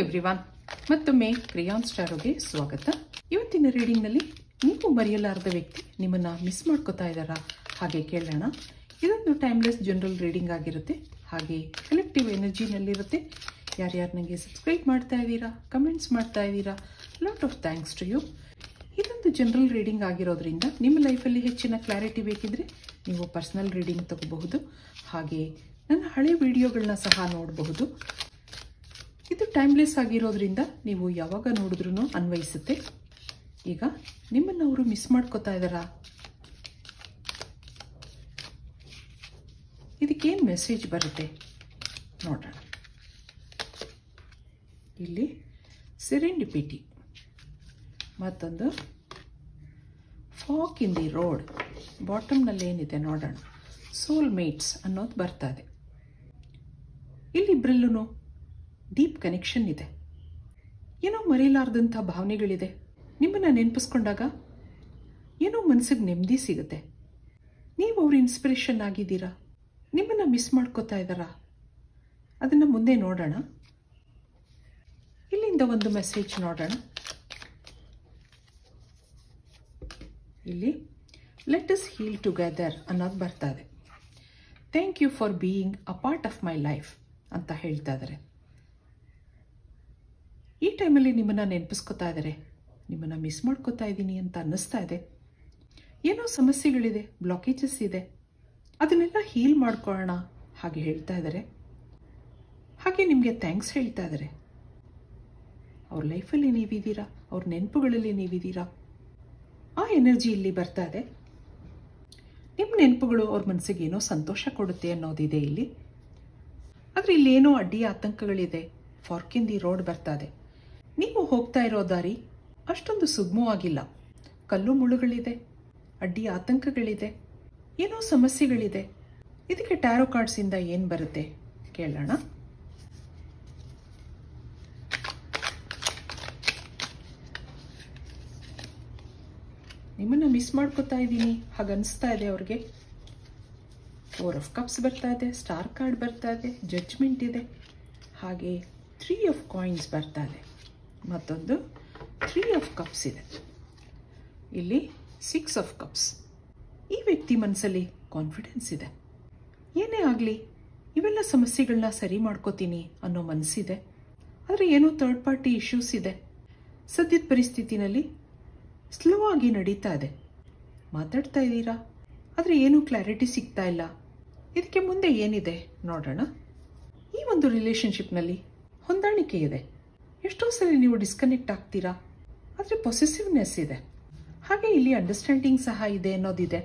Everyone, ಮತ್ತೊಮ್ಮೆ ಕ್ರಿಯಾನ್ ಸ್ಟಾರೋಗೆ ಸ್ವಾಗತ. ಇವತ್ತಿನ ರೀಡಿಂಗ್ನಲ್ಲಿ ನೀವು ಮರೆಯಲಾರದ ವ್ಯಕ್ತಿ ನಿಮ್ಮನ್ನು ಮಿಸ್ ಮಾಡ್ಕೋತಾ ಇದ್ದಾರಾ ಹಾಗೆ ಕೇಳೋಣ. ಇದೊಂದು ಟೈಮ್ಲೆಸ್ ಜನರಲ್ ರೀಡಿಂಗ್ ಆಗಿರುತ್ತೆ, ಹಾಗೆ ಕಲೆಕ್ಟಿವ್ ಎನರ್ಜಿನಲ್ಲಿರುತ್ತೆ. ಯಾರ್ಯಾರು ನನಗೆ ಸಬ್ಸ್ಕ್ರೈಬ್ ಮಾಡ್ತಾ ಇದ್ದೀರಾ, ಕಮೆಂಟ್ಸ್ ಮಾಡ್ತಾ ಇದ್ದೀರಾ, lot of thanks to you. ಇದೊಂದು ಜನರಲ್ ರೀಡಿಂಗ್ ಆಗಿರೋದ್ರಿಂದ ನಿಮ್ಮ ಲೈಫಲ್ಲಿ ಹೆಚ್ಚಿನ ಕ್ಲಾರಿಟಿ ಬೇಕಿದ್ರೆ ನೀವು ಪರ್ಸನಲ್ ರೀಡಿಂಗ್ ತಗೋಬಹುದು, ಹಾಗೆ ನನ್ನ ಹಳೆ ವಿಡಿಯೋಗಳನ್ನ ಸಹ ನೋಡಬಹುದು. ಇದು ಟೈಮ್ಲೆಸ್ ಆಗಿರೋದ್ರಿಂದ ನೀವು ಯಾವಾಗ ನೋಡಿದ್ರೂ ಅನ್ವಯಿಸುತ್ತೆ. ಈಗ ನಿಮ್ಮನ್ನು ಅವರು ಮಿಸ್ ಮಾಡ್ಕೋತಾ ಇದ್ದಾರಾ? ಇದಕ್ಕೇನು ಮೆಸೇಜ್ ಬರುತ್ತೆ ನೋಡೋಣ. ಇಲ್ಲಿ ಸೆರೆಂಡಿಪಿಟಿ, ಮತ್ತೊಂದು ಫಾಕ್ ಇನ್ ದಿ ರೋಡ್. ಬಾಟಮ್ನಲ್ಲಿ ಏನಿದೆ ನೋಡೋಣ. ಸೋಲ್ ಮೇಟ್ಸ್ ಅನ್ನೋದು ಬರ್ತಾ ಇದೆ. ಇಲ್ಲಿಬ್ಬರಲ್ಲೂ ಡೀಪ್ ಕನೆಕ್ಷನ್ ಇದೆ. ಏನೋ ಮರೆಯಲಾರ್ದಂಥ ಭಾವನೆಗಳಿದೆ. ನಿಮ್ಮನ್ನು ನೆನಪಿಸ್ಕೊಂಡಾಗ ಏನೋ ಮನಸ್ಸಿಗೆ ನೆಮ್ಮದಿ ಸಿಗುತ್ತೆ. ನೀವು ಅವ್ರ ಇನ್ಸ್ಪಿರೇಷನ್ ಆಗಿದ್ದೀರಾ, ನಿಮ್ಮನ್ನು ಮಿಸ್ ಮಾಡ್ಕೋತಾ ಇದ್ದಾರಾ? ಅದನ್ನು ಮುಂದೆ ನೋಡೋಣ. ಇಲ್ಲಿಂದ ಒಂದು ಮೆಸೇಜ್ ನೋಡೋಣ. ಇಲ್ಲಿ ಲೆಟ್ ಅಸ್ ಹೀಲ್ ಟುಗೆದರ್ ಅನ್ನೋದು ಬರ್ತಾ ಇದೆ. Thank you for being a part of my life ಅಂತ ಹೇಳ್ತಾ ಇದ್ದಾರೆ. ಈ ಟೈಮಲ್ಲಿ ನಿಮ್ಮನ್ನು ನೆನಪಿಸ್ಕೋತಾ ಇದ್ದಾರೆ, ನಿಮ್ಮನ್ನು ಮಿಸ್ ಮಾಡ್ಕೋತಾ ಇದ್ದೀನಿ ಅಂತ ಅನ್ನಿಸ್ತಾ ಇದೆ. ಏನೋ ಸಮಸ್ಯೆಗಳಿದೆ, ಬ್ಲಾಕೇಜಸ್ ಇದೆ, ಅದನ್ನೆಲ್ಲ ಹೀಲ್ ಮಾಡ್ಕೊಳ್ಳೋಣ ಹಾಗೆ ಹೇಳ್ತಾ ಇದ್ದಾರೆ. ಹಾಗೆ ನಿಮಗೆ ಥ್ಯಾಂಕ್ಸ್ ಹೇಳ್ತಾ ಇದ್ದಾರೆ. ಅವ್ರ ಲೈಫಲ್ಲಿ ನೀವಿದ್ದೀರಾ, ಅವ್ರ ನೆನಪುಗಳಲ್ಲಿ ನೀವಿದ್ದೀರಾ. ಆ ಎನರ್ಜಿ ಇಲ್ಲಿ ಬರ್ತಾ ಇದೆ. ನಿಮ್ಮ ನೆನಪುಗಳು ಅವ್ರ ಮನಸ್ಸಿಗೆ ಏನೋ ಸಂತೋಷ ಕೊಡುತ್ತೆ ಅನ್ನೋದಿದೆ ಇಲ್ಲಿ. ಆದರೆ ಇಲ್ಲೇನೋ ಅಡ್ಡಿ ಆತಂಕಗಳಿದೆ. ಫಾರ್ಕ್ ಇನ್ ದಿ ರೋಡ್ ಬರ್ತಾ ಇದೆ. ನೀವು ಹೋಗ್ತಾ ಇರೋ ದಾರಿ ಅಷ್ಟೊಂದು ಸುಗಮವಾಗಿಲ್ಲ. ಕಲ್ಲು ಮುಳ್ಳುಗಳಿದೆ, ಅಡ್ಡಿ ಆತಂಕಗಳಿದೆ, ಏನೋ ಸಮಸ್ಯೆಗಳಿದೆ. ಇದಕ್ಕೆ ಟ್ಯಾರೋ ಕಾರ್ಡ್ಸಿಂದ ಏನು ಬರುತ್ತೆ ಕೇಳೋಣ. ನಿಮ್ಮನ್ನು ಮಿಸ್ ಮಾಡ್ಕೋತಾ ಇದ್ದೀನಿ ಹಾಗನ್ನಿಸ್ತಾ ಇದೆ ಅವ್ರಿಗೆ. 4 ಆಫ್ ಕಪ್ಸ್ ಬರ್ತಾ ಇದೆ, ಸ್ಟಾರ್ ಕಾರ್ಡ್ ಬರ್ತಾ ಇದೆ, ಜಡ್ಜ್ಮೆಂಟ್ ಇದೆ, ಹಾಗೆ 3 ಆಫ್ ಕಾಯಿನ್ಸ್ ಬರ್ತಾ ಇದೆ, ಮತ್ತೊಂದು 3 ಆಫ್ ಕಪ್ಸ್ ಇದೆ. ಇಲ್ಲಿ 6 ಆಫ್ ಕಪ್ಸ್. ಈ ವ್ಯಕ್ತಿ ಮನಸ್ಸಲ್ಲಿ ಕಾನ್ಫಿಡೆನ್ಸ್ ಇದೆ. ಏನೇ ಆಗಲಿ ಇವೆಲ್ಲ ಸಮಸ್ಯೆಗಳನ್ನ ಸರಿ ಮಾಡ್ಕೋತೀನಿ ಅನ್ನೋ ಮನಸ್ಸಿದೆ. ಆದರೆ ಏನೋ ಥರ್ಡ್ ಪಾರ್ಟಿ ಇಶ್ಯೂಸ್ ಇದೆ. ಸದ್ಯದ ಪರಿಸ್ಥಿತಿನಲ್ಲಿ ಸ್ಲೋ ಆಗಿ ನಡೀತಾ ಇದೆ. ಮಾತಾಡ್ತಾ ಇದ್ದೀರಾ, ಆದರೆ ಏನೂ ಕ್ಲಾರಿಟಿ ಸಿಗ್ತಾ ಇಲ್ಲ. ಇದಕ್ಕೆ ಮುಂದೆ ಏನಿದೆ ನೋಡೋಣ. ಈ ಒಂದು ರಿಲೇಷನ್ಶಿಪ್ನಲ್ಲಿ ಹೊಂದಾಣಿಕೆ ಇದೆ. ಎಷ್ಟೋ ಸರಿ ನೀವು ಡಿಸ್ಕನೆಕ್ಟ್ ಆಗ್ತೀರಾ, ಆದರೆ ಪೊಸೆಸಿವ್ನೆಸ್ ಇದೆ. ಹಾಗೆ ಇಲ್ಲಿ ಅಂಡರ್ಸ್ಟ್ಯಾಂಡಿಂಗ್ ಸಹ ಇದೆ ಅನ್ನೋದಿದೆ.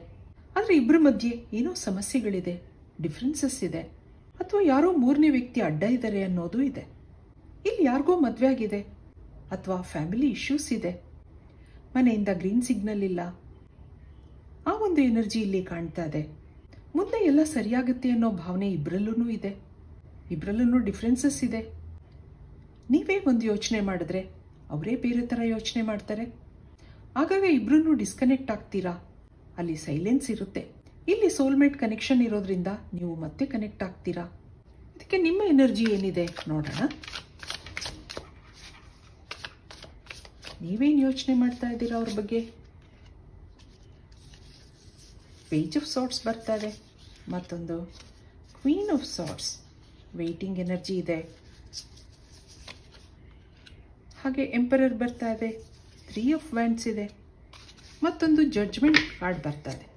ಆದರೆ ಇಬ್ಬರ ಮಧ್ಯೆ ಏನೋ ಸಮಸ್ಯೆಗಳಿದೆ, ಡಿಫ್ರೆನ್ಸಸ್ ಇದೆ, ಅಥವಾ ಯಾರೋ ಮೂರನೇ ವ್ಯಕ್ತಿ ಅಡ್ಡ ಇದ್ದಾರೆ ಅನ್ನೋದು ಇದೆ. ಇಲ್ಲಿ ಯಾರಿಗೋ ಮದುವೆ ಆಗಿದೆ, ಅಥವಾ ಫ್ಯಾಮಿಲಿ ಇಶ್ಯೂಸ್ ಇದೆ, ಮನೆಯಿಂದ ಗ್ರೀನ್ ಸಿಗ್ನಲ್ ಇಲ್ಲ. ಆ ಒಂದು ಎನರ್ಜಿ ಇಲ್ಲಿ ಕಾಣ್ತಾ ಇದೆ. ಮುಂದೆ ಎಲ್ಲ ಸರಿಯಾಗುತ್ತೆ ಅನ್ನೋ ಭಾವನೆ ಇಬ್ಬರಲ್ಲೂ ಇದೆ. ಇಬ್ಬರಲ್ಲೂ ಡಿಫ್ರೆನ್ಸಸ್ ಇದೆ. ನೀವೇ ಒಂದು ಯೋಚನೆ ಮಾಡಿದ್ರೆ ಅವರೇ ಬೇರೆ ಥರ ಯೋಚನೆ ಮಾಡ್ತಾರೆ. ಆಗಾಗ ಇಬ್ಬರೂ ಡಿಸ್ಕನೆಕ್ಟ್ ಆಗ್ತೀರಾ. ಅಲ್ಲಿ ಸೈಲೆನ್ಸ್ ಇರುತ್ತೆ. ಇಲ್ಲಿ ಸೋಲ್ಮೇಟ್ ಕನೆಕ್ಷನ್ ಇರೋದ್ರಿಂದ ನೀವು ಮತ್ತೆ ಕನೆಕ್ಟ್ ಆಗ್ತೀರಾ. ಇದಕ್ಕೆ ನಿಮ್ಮ ಎನರ್ಜಿ ಏನಿದೆ ನೋಡೋಣ. ನೀವೇನು ಯೋಚನೆ ಮಾಡ್ತಾ ಇದ್ದೀರಾ ಅವ್ರ ಬಗ್ಗೆ? ಪೇಜ್ ಆಫ್ ಸಾರ್ಟ್ಸ್ ಬರ್ತಾ ಇದೆ, ಮತ್ತೊಂದು queen of swords. Waiting energy ಇದೆ, ಹಾಗೆ ಎಂಪರರ್ ಬರ್ತಾ ಇದೆ, 3 ಆಫ್ ವ್ಯಾಂಡ್ಸ್ ಇದೆ, ಮತ್ತೊಂದು ಜಡ್ಜ್ಮೆಂಟ್ ಕಾರ್ಡ್ ಬರ್ತಾ ಇದೆ.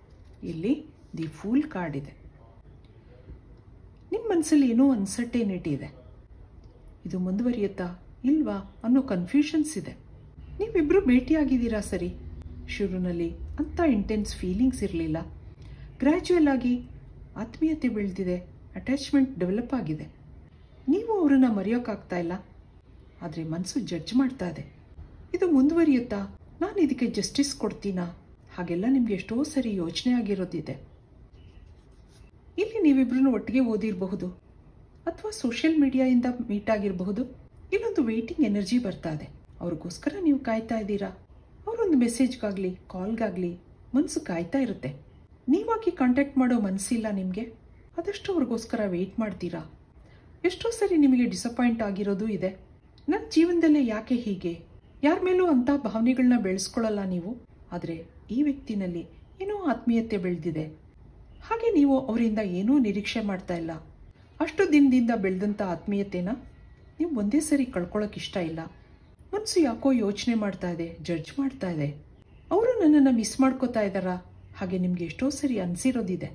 ಇಲ್ಲಿ ದಿ ಫೂಲ್ ಕಾರ್ಡ್ ಇದೆ. ನಿಮ್ಮ ಮನಸ್ಸಲ್ಲಿ ಏನೋ ಅನ್ಸರ್ಟೇನಿಟಿ ಇದೆ. ಇದು ಮುಂದುವರಿಯುತ್ತಾ ಇಲ್ವಾ ಅನ್ನೋ ಕನ್ಫ್ಯೂಷನ್ಸ್ ಇದೆ. ನೀವಿಬ್ಬರು ಭೇಟಿಯಾಗಿದ್ದೀರಾ ಸರಿ. ಶುರುನಲ್ಲಿ ಅಂಥ ಇಂಟೆನ್ಸ್ ಫೀಲಿಂಗ್ಸ್ ಇರಲಿಲ್ಲ. ಗ್ರ್ಯಾಜುವಲ್ ಆಗಿ ಆತ್ಮೀಯತೆ ಬೆಳೆದಿದೆ, ಅಟ್ಯಾಚ್ಮೆಂಟ್ ಡೆವಲಪ್ ಆಗಿದೆ. ನೀವು ಅವರನ್ನು ಮರೆಯೋಕ್ಕಾಗ್ತಾ ಇಲ್ಲ, ಆದರೆ ಮನಸ್ಸು ಜಡ್ಜ್ ಮಾಡ್ತಾ ಇದೆ. ಇದು ಮುಂದುವರಿಯುತ್ತಾ? ನಾನು ಇದಕ್ಕೆ ಜಸ್ಟಿಸ್ ಕೊಡ್ತೀನಾ? ಹಾಗೆಲ್ಲ ನಿಮಗೆ ಎಷ್ಟೋ ಸರಿ ಯೋಚನೆ ಆಗಿರೋದಿದೆ. ಇಲ್ಲಿ ನೀವಿಬ್ರು ಒಟ್ಟಿಗೆ ಓದಿರಬಹುದು, ಅಥವಾ ಸೋಷಿಯಲ್ ಮೀಡಿಯಾದಿಂದ ಮೀಟ್ ಆಗಿರಬಹುದು. ಇಲ್ಲೊಂದು ವೇಟಿಂಗ್ ಎನರ್ಜಿ ಬರ್ತಾ ಇದೆ. ಅವ್ರಿಗೋಸ್ಕರ ನೀವು ಕಾಯ್ತಾ ಇದ್ದೀರಾ. ಅವರೊಂದು ಮೆಸೇಜ್ಗಾಗಲಿ ಕಾಲ್ಗಾಗಲಿ ಮನಸ್ಸು ಕಾಯ್ತಾ ಇರುತ್ತೆ. ನೀವಾಗಿ ಕಾಂಟ್ಯಾಕ್ಟ್ ಮಾಡೋ ಮನಸ್ಸಿಲ್ಲ ನಿಮಗೆ, ಆದಷ್ಟು ಅವ್ರಿಗೋಸ್ಕರ ವೆಯ್ಟ್ ಮಾಡ್ತೀರಾ. ಎಷ್ಟೋ ಸರಿ ನಿಮಗೆ ಡಿಸಪಾಯಿಂಟ್ ಆಗಿರೋದು ಇದೆ. ನನ್ನ ಜೀವನದಲ್ಲೇ ಯಾಕೆ ಹೀಗೆ, ಯಾರ ಮೇಲೂ ಅಂಥ ಭಾವನೆಗಳನ್ನ ಬೆಳೆಸ್ಕೊಳ್ಳಲ್ಲ ನೀವು, ಆದರೆ ಈ ವ್ಯಕ್ತಿನಲ್ಲಿ ಏನೋ ಆತ್ಮೀಯತೆ ಬೆಳೆದಿದೆ, ಹಾಗೆ ನೀವು ಅವರಿಂದ ಏನೂ ನಿರೀಕ್ಷೆ ಮಾಡ್ತಾ ಇಲ್ಲ. ಅಷ್ಟು ದಿನದಿಂದ ಬೆಳೆದಂಥ ಆತ್ಮೀಯತೆನ ನೀವು ಒಂದೇ ಸರಿ ಕಳ್ಕೊಳ್ಳೋಕೆ ಇಷ್ಟ ಇಲ್ಲ. ಮನಸ್ಸು ಯಾಕೋ ಯೋಚನೆ ಮಾಡ್ತಾ ಇದೆ, ಜಡ್ಜ್ ಮಾಡ್ತಾ ಇದೆ. ಅವರು ನನ್ನನ್ನು ಮಿಸ್ ಮಾಡ್ಕೋತಾ ಇದ್ದಾರಾ ಹಾಗೆ ನಿಮಗೆ ಎಷ್ಟೋ ಸರಿ ಅನಿಸಿರೋದಿದೆ.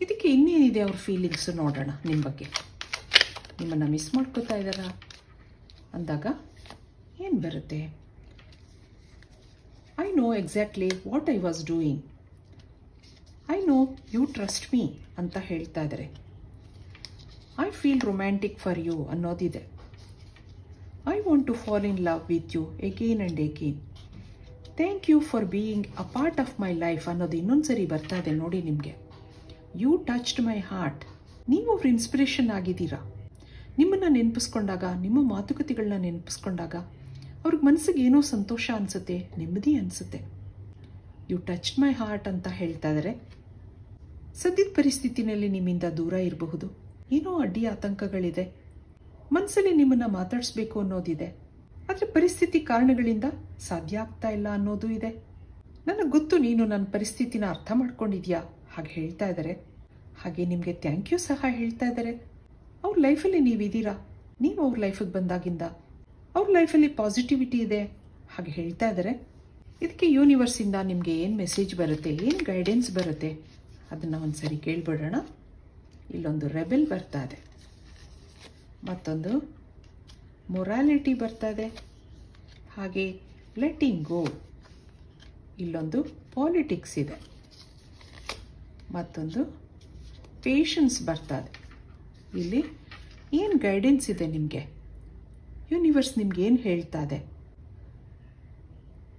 ಇದಕ್ಕೆ ಇನ್ನೇನಿದೆ ಅವ್ರ ಫೀಲಿಂಗ್ಸು ನೋಡೋಣ. ನಿಮ್ಮ ಬಗ್ಗೆ ನಿಮ್ಮನ್ನು ಮಿಸ್ ಮಾಡ್ಕೋತಾ ಇದ್ದಾರಾ ಅಂದಾಗ ಏನು ಬರುತ್ತೆ? I know exactly what I was doing. I know you trust me ಅಂತ ಹೇಳ್ತಾ ಇದ್ದಾರೆ. I feel romantic for you ಅನ್ನೋದಿದೆ. I want to fall in love with you again and again. Thank you for being a part of my life ಅನ್ನೋದು ಇನ್ನೊಂದು ಸರಿ ಬರ್ತಾ ಇದೆ ನೋಡಿ ನಿಮಗೆ. You touched my heart. ನೀವು ಅವ್ರ ಇನ್ಸ್ಪಿರೇಷನ್ ಆಗಿದ್ದೀರಾ. ನಿಮ್ಮನ್ನು ನೆನಪಿಸ್ಕೊಂಡಾಗ, ನಿಮ್ಮ ಮಾತುಕತೆಗಳನ್ನ ನೆನಪಿಸ್ಕೊಂಡಾಗ ಅವ್ರಿಗೆ ಮನಸ್ಸಿಗೆ ಏನೋ ಸಂತೋಷ ಅನಿಸುತ್ತೆ, ನೆಮ್ಮದಿ ಅನಿಸುತ್ತೆ. ಯು ಟಚ್ಡ್ ಮೈ ಹಾರ್ಟ್ ಅಂತ ಹೇಳ್ತಾ ಇದ್ದಾರೆ. ಸದ್ಯದ ಪರಿಸ್ಥಿತಿನಲ್ಲಿ ನಿಮ್ಮಿಂದ ದೂರ ಇರಬಹುದು, ಏನೋ ಅಡ್ಡಿ ಆತಂಕಗಳಿದೆ, ಮನಸ್ಸಲ್ಲಿ ನಿಮ್ಮನ್ನು ಮಾತಾಡಿಸ್ಬೇಕು ಅನ್ನೋದಿದೆ, ಆದರೆ ಪರಿಸ್ಥಿತಿ ಕಾರಣಗಳಿಂದ ಸಾಧ್ಯ ಆಗ್ತಾ ಇಲ್ಲ ಅನ್ನೋದು ಇದೆ. ನನಗೆ ಗೊತ್ತು ನೀನು ನನ್ನ ಪರಿಸ್ಥಿತಿನ ಅರ್ಥ ಮಾಡ್ಕೊಂಡಿದ್ಯಾ ಹಾಗೆ ಹೇಳ್ತಾ ಇದ್ದಾರೆ. ಹಾಗೆ ನಿಮಗೆ ಥ್ಯಾಂಕ್ ಯು ಸಹ ಹೇಳ್ತಾ ಇದ್ದಾರೆ. ಅವ್ರ ಲೈಫಲ್ಲಿ ನೀವಿದ್ದೀರಾ, ನೀವು ಅವ್ರ ಲೈಫಿಗೆ ಬಂದಾಗಿಂದ ಅವ್ರ ಲೈಫಲ್ಲಿ ಪಾಸಿಟಿವಿಟಿ ಇದೆ ಹಾಗೆ ಹೇಳ್ತಾ ಇದ್ದಾರೆ. ಇದಕ್ಕೆ ಯೂನಿವರ್ಸಿಂದ ನಿಮಗೆ ಏನು ಮೆಸೇಜ್ ಬರುತ್ತೆ, ಏನು ಗೈಡೆನ್ಸ್ ಬರುತ್ತೆ ಅದನ್ನು ಒಂದು ಸರಿ ಕೇಳ್ಬಿಡೋಣ. ಇಲ್ಲೊಂದು ರೆಬೆಲ್ ಬರ್ತಾ ಇದೆ, ಮತ್ತೊಂದು ಮೊರಾಲಿಟಿ ಬರ್ತಾ ಇದೆ, ಹಾಗೆ ಲೆಟ್ಟಿಂಗ್ ಗೋ. ಇಲ್ಲೊಂದು ಪಾಲಿಟಿಕ್ಸ್ ಇದೆ, ಮತ್ತೊಂದು ಪೇಷನ್ಸ್ ಬರ್ತಾ ಇದೆ. ಇಲ್ಲಿ ಏನು ಗೈಡೆನ್ಸ್ ಇದೆ ನಿಮಗೆ, ಯೂನಿವರ್ಸ್ ನಿಮ್ಗೆ ಏನು ಹೇಳ್ತಾ ಇದೆ,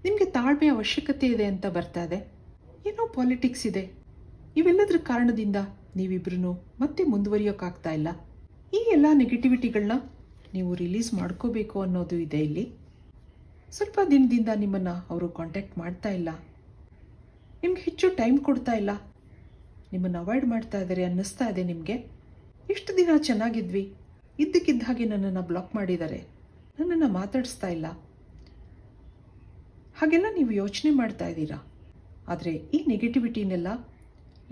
ನಿಮಗೆ ತಾಳ್ಮೆ ಅವಶ್ಯಕತೆ ಇದೆ ಅಂತ ಬರ್ತಾ ಇದೆ. ಏನೋ ಪಾಲಿಟಿಕ್ಸ್ ಇದೆ, ಇವೆಲ್ಲದರ ಕಾರಣದಿಂದ ನೀವಿಬ್ರು ಮತ್ತೆ ಮುಂದುವರಿಯೋಕ್ಕಾಗ್ತಾ ಇಲ್ಲ. ಈ ಎಲ್ಲ ನೆಗೆಟಿವಿಟಿಗಳನ್ನ ನೀವು ರಿಲೀಸ್ ಮಾಡ್ಕೋಬೇಕು ಅನ್ನೋದು ಇದೆ. ಇಲ್ಲಿ ಸ್ವಲ್ಪ ದಿನದಿಂದ ನಿಮ್ಮನ್ನು ಅವರು ಕಾಂಟ್ಯಾಕ್ಟ್ ಮಾಡ್ತಾ ಇಲ್ಲ, ನಿಮ್ಗೆ ಹೆಚ್ಚು ಟೈಮ್ ಕೊಡ್ತಾ ಇಲ್ಲ, ನಿಮ್ಮನ್ನು ಅವಾಯ್ಡ್ ಮಾಡ್ತಾ ಇದ್ದಾರೆ ಅನ್ನಿಸ್ತಾ ಇದೆ ನಿಮಗೆ. ಇಷ್ಟು ದಿನ ಚೆನ್ನಾಗಿದ್ವಿ, ಇದ್ದಕ್ಕಿದ್ದ ಹಾಗೆ ನನ್ನನ್ನು ಬ್ಲಾಕ್ ಮಾಡಿದ್ದಾರೆ, ನನ್ನನ್ನು ಮಾತಾಡಿಸ್ತಾ ಇಲ್ಲ, ಹಾಗೆಲ್ಲ ನೀವು ಯೋಚನೆ ಮಾಡ್ತಾ ಇದ್ದೀರಾ. ಆದರೆ ಈ ನೆಗೆಟಿವಿಟಿನೆಲ್ಲ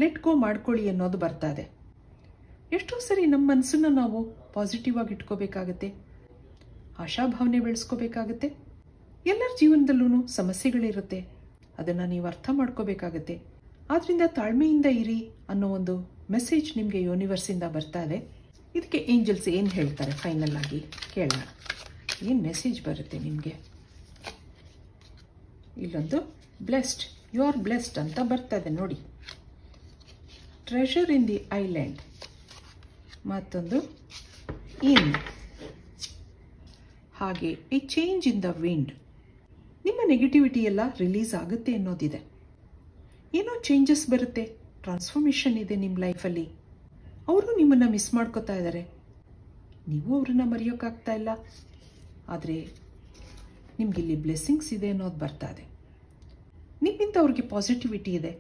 ಲೆಟ್ ಗೋ ಮಾಡ್ಕೊಳ್ಳಿ ಅನ್ನೋದು ಬರ್ತಾ ಇದೆ. ಎಷ್ಟೋ ಸರಿ ನಮ್ಮ ಮನಸ್ಸನ್ನು ನಾವು ಪಾಸಿಟಿವ್ ಆಗಿ ಇಟ್ಕೋಬೇಕಾಗತ್ತೆ, ಆಶಾಭಾವನೆ ಬೆಳೆಸ್ಕೋಬೇಕಾಗತ್ತೆ. ಎಲ್ಲರ ಜೀವನದಲ್ಲೂ ಸಮಸ್ಯೆಗಳಿರುತ್ತೆ, ಅದನ್ನು ನೀವು ಅರ್ಥ ಮಾಡ್ಕೋಬೇಕಾಗತ್ತೆ. ಆದ್ದರಿಂದ ತಾಳ್ಮೆಯಿಂದ ಇರಿ ಅನ್ನೋ ಒಂದು ಮೆಸೇಜ್ ನಿಮಗೆ ಯೂನಿವರ್ಸಿಂದ ಬರ್ತಾ ಇದೆ. ಇದಕ್ಕೆ ಏಂಜಲ್ಸ್ ಏನು ಹೇಳ್ತಾರೆ ಫೈನಲ್ ಆಗಿ ಕೇಳೋಣ. ಏನು ಮೆಸೇಜ್ ಬರುತ್ತೆ ನಿಮಗೆ? ಇಲ್ಲೊಂದು ಬ್ಲೆಸ್ಡ್, ಯು ಆರ್ ಬ್ಲೆಸ್ಡ್ ಅಂತ ಬರ್ತಾ ಇದೆ ನೋಡಿ. ಟ್ರೆಷರ್ ಇನ್ ದಿ ಐಲ್ಯಾಂಡ್, ಮತ್ತೊಂದು ಇನ್, ಹಾಗೆ A change in the wind. ನಿಮ್ಮ ನೆಗೆಟಿವಿಟಿ ಎಲ್ಲ ರಿಲೀಸ್ ಆಗುತ್ತೆ ಅನ್ನೋದಿದೆ. ಏನೋ ಚೇಂಜಸ್ ಬರುತ್ತೆ, ಟ್ರಾನ್ಸ್ಫಾರ್ಮೇಷನ್ ಇದೆ ನಿಮ್ಮ ಲೈಫಲ್ಲಿ. ಅವರು ನಿಮ್ಮನ್ನು ಮಿಸ್ ಮಾಡ್ಕೋತಾ ಇದ್ದಾರೆ, ನೀವು ಅವ್ರನ್ನ ಮರೆಯೋಕ್ಕಾಗ್ತಾ ಇಲ್ಲ. ಆದರೆ ನಿಮಗಿಲ್ಲಿ ಬ್ಲೆಸ್ಸಿಂಗ್ಸ್ ಇದೆ ಅನ್ನೋದು ಬರ್ತಾ ಇದೆ. ನಿಮ್ಮಿಂದ ಅವ್ರಿಗೆ ಪಾಸಿಟಿವಿಟಿ ಇದೆ,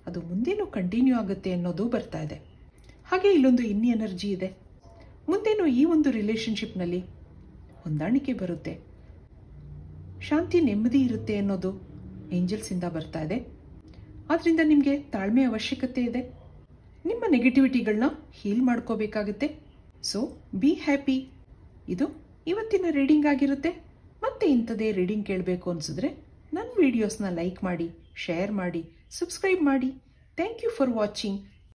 ಅದು ಮುಂದೇನೂ ಕಂಟಿನ್ಯೂ ಆಗುತ್ತೆ ಅನ್ನೋದು ಬರ್ತಾ ಇದೆ. ಹಾಗೆ ಇಲ್ಲೊಂದು ಇನ್ ಎನರ್ಜಿ ಇದೆ, ಮುಂದೇನೂ ಈ ಒಂದು ರಿಲೇಷನ್ಶಿಪ್ನಲ್ಲಿ ಹೊಂದಾಣಿಕೆ ಬರುತ್ತೆ, ಶಾಂತಿ ನೆಮ್ಮದಿ ಇರುತ್ತೆ ಅನ್ನೋದು ಏಂಜಲ್ಸಿಂದ ಬರ್ತಾ ಇದೆ. ಆದ್ದರಿಂದ ನಿಮಗೆ ತಾಳ್ಮೆ ಅವಶ್ಯಕತೆ ಇದೆ, ನಿಮ್ಮ ನೆಗೆಟಿವಿಟಿಗಳನ್ನ ಹೀಲ್ ಮಾಡ್ಕೋಬೇಕಾಗುತ್ತೆ. So be happy. ಇದು ಇವತ್ತಿನ ರೀಡಿಂಗ್ ಆಗಿರುತ್ತೆ. ಮತ್ತೆ ಇಂಥದೇ ರೀಡಿಂಗ್ ಕೇಳಬೇಕು ಅನಿಸಿದ್ರೆ ನನ್ನ ವಿಡಿಯೋಸ್ನ ಲೈಕ್ ಮಾಡಿ, ಶೇರ್ ಮಾಡಿ, ಸಬ್ಸ್ಕ್ರೈಬ್ ಮಾಡಿ. Thank you for watching.